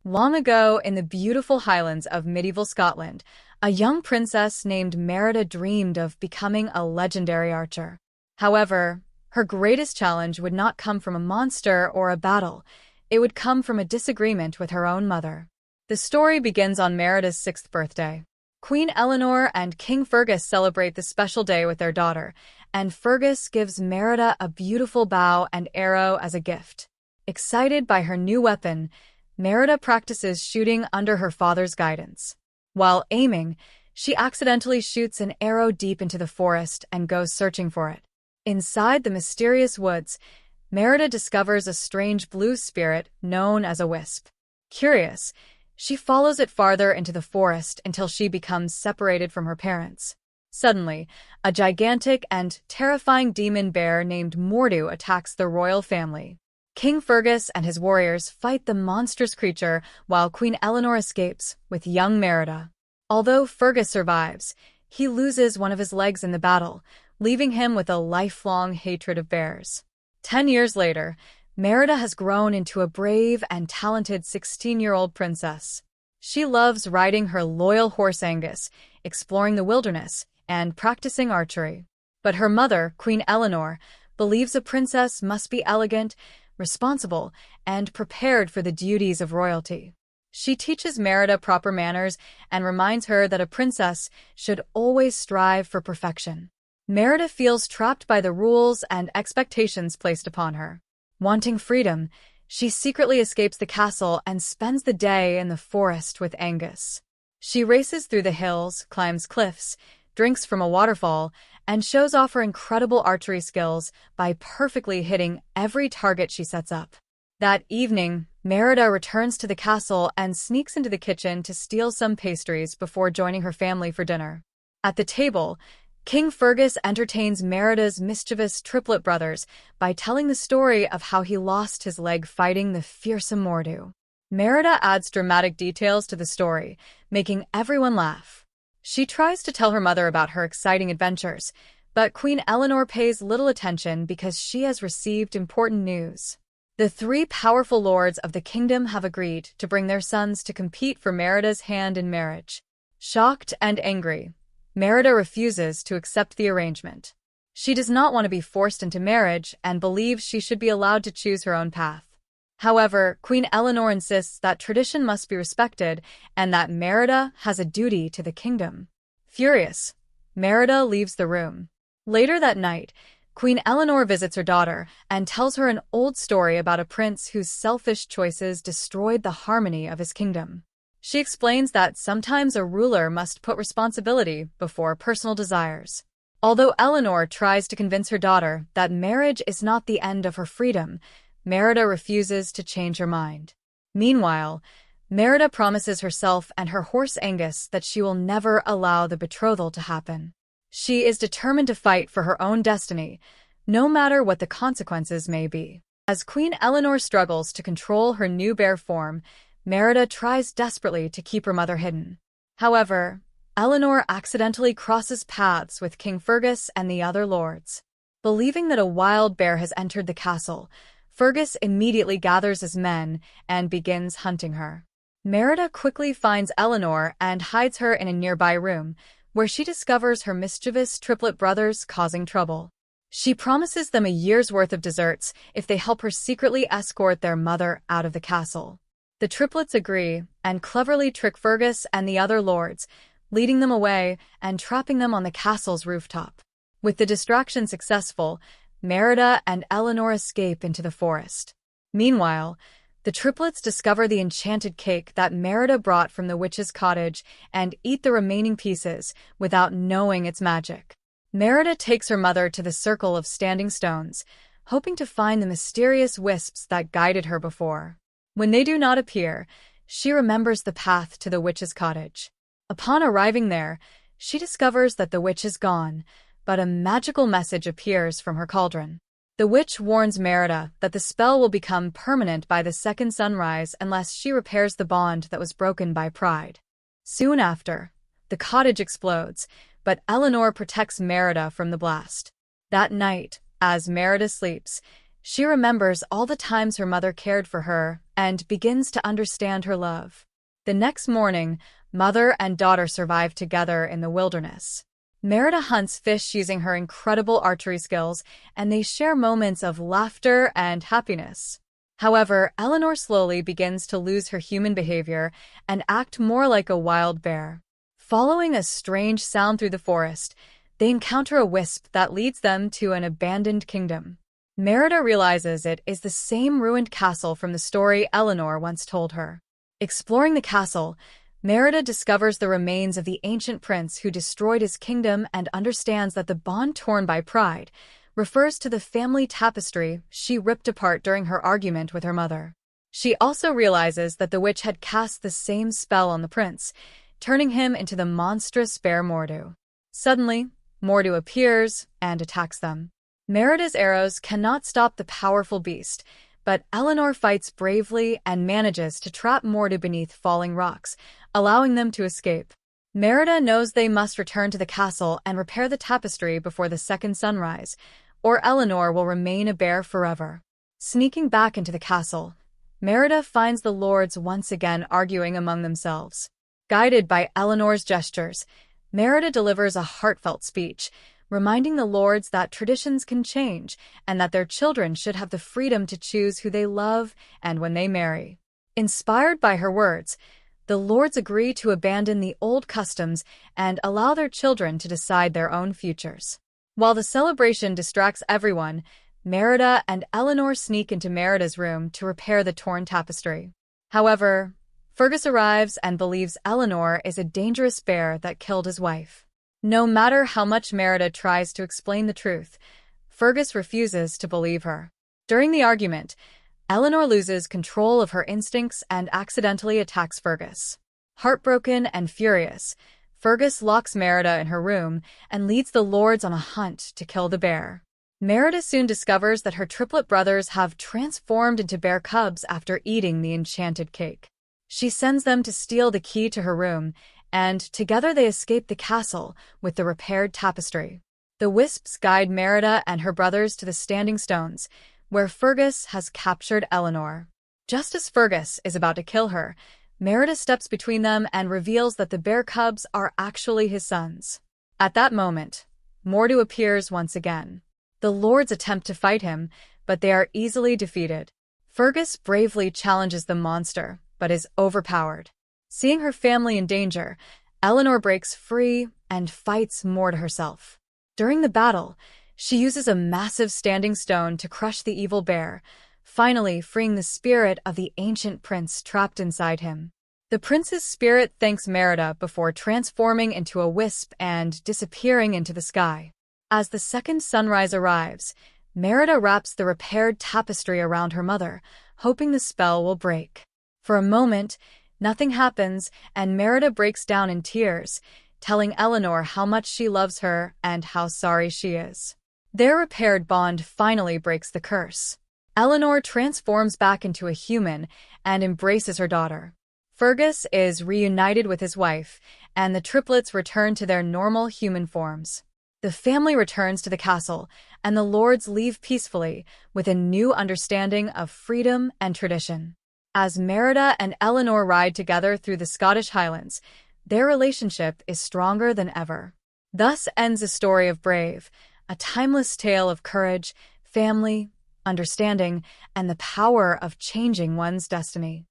Long ago, in the beautiful highlands of medieval Scotland, a young princess named Merida dreamed of becoming a legendary archer. However, her greatest challenge would not come from a monster or a battle. It would come from a disagreement with her own mother. The story begins on Merida's 6th birthday. Queen Eleanor and King Fergus celebrate the special day with their daughter, and Fergus gives Merida a beautiful bow and arrow as a gift. Excited by her new weapon, Merida practices shooting under her father's guidance. While aiming, she accidentally shoots an arrow deep into the forest and goes searching for it. Inside the mysterious woods, Merida discovers a strange blue spirit known as a wisp. Curious, she follows it farther into the forest until she becomes separated from her parents. Suddenly, a gigantic and terrifying demon bear named Mordu attacks the royal family. King Fergus and his warriors fight the monstrous creature while Queen Eleanor escapes with young Merida. Although Fergus survives, he loses one of his legs in the battle, leaving him with a lifelong hatred of bears. 10 years later, Merida has grown into a brave and talented 16-year-old princess. She loves riding her loyal horse Angus, exploring the wilderness, and practicing archery. But her mother, Queen Eleanor, believes a princess must be elegant, responsible, and prepared for the duties of royalty. She teaches Merida proper manners and reminds her that a princess should always strive for perfection. Merida feels trapped by the rules and expectations placed upon her. Wanting freedom, she secretly escapes the castle and spends the day in the forest with Angus. She races through the hills, climbs cliffs, drinks from a waterfall, and shows off her incredible archery skills by perfectly hitting every target she sets up. That evening, Merida returns to the castle and sneaks into the kitchen to steal some pastries before joining her family for dinner. At the table, King Fergus entertains Merida's mischievous triplet brothers by telling the story of how he lost his leg fighting the fearsome Mordu. Merida adds dramatic details to the story, making everyone laugh. She tries to tell her mother about her exciting adventures, but Queen Eleanor pays little attention because she has received important news. The 3 powerful lords of the kingdom have agreed to bring their sons to compete for Merida's hand in marriage. Shocked and angry, Merida refuses to accept the arrangement. She does not want to be forced into marriage and believes she should be allowed to choose her own path. However, Queen Eleanor insists that tradition must be respected and that Merida has a duty to the kingdom. Furious, Merida leaves the room. Later that night, Queen Eleanor visits her daughter and tells her an old story about a prince whose selfish choices destroyed the harmony of his kingdom. She explains that sometimes a ruler must put responsibility before personal desires. Although Eleanor tries to convince her daughter that marriage is not the end of her freedom, Merida refuses to change her mind. Meanwhile, Merida promises herself and her horse Angus that she will never allow the betrothal to happen. She is determined to fight for her own destiny, no matter what the consequences may be. As Queen Eleanor struggles to control her new bear form, Merida tries desperately to keep her mother hidden. However, Eleanor accidentally crosses paths with King Fergus and the other lords. Believing that a wild bear has entered the castle, Fergus immediately gathers his men and begins hunting her. Merida quickly finds Eleanor and hides her in a nearby room, where she discovers her mischievous triplet brothers causing trouble. She promises them a year's worth of desserts if they help her secretly escort their mother out of the castle. The triplets agree and cleverly trick Fergus and the other lords, leading them away and trapping them on the castle's rooftop. With the distraction successful, Merida and Eleanor escape into the forest. Meanwhile, the triplets discover the enchanted cake that Merida brought from the witch's cottage and eat the remaining pieces without knowing its magic. Merida takes her mother to the circle of standing stones, hoping to find the mysterious wisps that guided her before. When they do not appear, she remembers the path to the witch's cottage. Upon arriving there, she discovers that the witch is gone, but a magical message appears from her cauldron. The witch warns Merida that the spell will become permanent by the second sunrise unless she repairs the bond that was broken by pride. Soon after, the cottage explodes, but Eleanor protects Merida from the blast. That night, as Merida sleeps, she remembers all the times her mother cared for her and begins to understand her love. The next morning, mother and daughter survive together in the wilderness. Merida hunts fish using her incredible archery skills, and they share moments of laughter and happiness. However, Eleanor slowly begins to lose her human behavior and act more like a wild bear. Following a strange sound through the forest, they encounter a wisp that leads them to an abandoned kingdom. Merida realizes it is the same ruined castle from the story Eleanor once told her. Exploring the castle, Merida discovers the remains of the ancient prince who destroyed his kingdom and understands that the bond torn by pride refers to the family tapestry she ripped apart during her argument with her mother. She also realizes that the witch had cast the same spell on the prince, turning him into the monstrous bear Mordu. Suddenly, Mordu appears and attacks them. Merida's arrows cannot stop the powerful beast, but Eleanor fights bravely and manages to trap Mordu beneath falling rocks, allowing them to escape. Merida knows they must return to the castle and repair the tapestry before the second sunrise, or Eleanor will remain a bear forever. Sneaking back into the castle, Merida finds the lords once again arguing among themselves. Guided by Eleanor's gestures, Merida delivers a heartfelt speech, reminding the lords that traditions can change and that their children should have the freedom to choose who they love and when they marry. Inspired by her words, the lords agree to abandon the old customs and allow their children to decide their own futures. While the celebration distracts everyone, Merida and Eleanor sneak into Merida's room to repair the torn tapestry. However, Fergus arrives and believes Eleanor is a dangerous bear that killed his wife. No matter how much Merida tries to explain the truth, Fergus refuses to believe her. During the argument, Eleanor loses control of her instincts and accidentally attacks Fergus. Heartbroken and furious, Fergus locks Merida in her room and leads the lords on a hunt to kill the bear. Merida soon discovers that her triplet brothers have transformed into bear cubs after eating the enchanted cake. She sends them to steal the key to her room, and together they escape the castle with the repaired tapestry. The wisps guide Merida and her brothers to the Standing Stones, where Fergus has captured Eleanor. Just as Fergus is about to kill her, Merida steps between them and reveals that the bear cubs are actually his sons. At that moment, Mordu appears once again. The lords attempt to fight him, but they are easily defeated. Fergus bravely challenges the monster, but is overpowered. Seeing her family in danger, Eleanor breaks free and fights Mordu herself. During the battle, she uses a massive standing stone to crush the evil bear, finally freeing the spirit of the ancient prince trapped inside him. The prince's spirit thanks Merida before transforming into a wisp and disappearing into the sky. As the second sunrise arrives, Merida wraps the repaired tapestry around her mother, hoping the spell will break. For a moment, nothing happens, and Merida breaks down in tears, telling Eleanor how much she loves her and how sorry she is. Their repaired bond finally breaks the curse. Eleanor transforms back into a human and embraces her daughter. Fergus is reunited with his wife, and the triplets return to their normal human forms. The family returns to the castle, and the lords leave peacefully with a new understanding of freedom and tradition. As Merida and Eleanor ride together through the Scottish Highlands, their relationship is stronger than ever. Thus ends a story of Brave, a timeless tale of courage, family, understanding, and the power of changing one's destiny.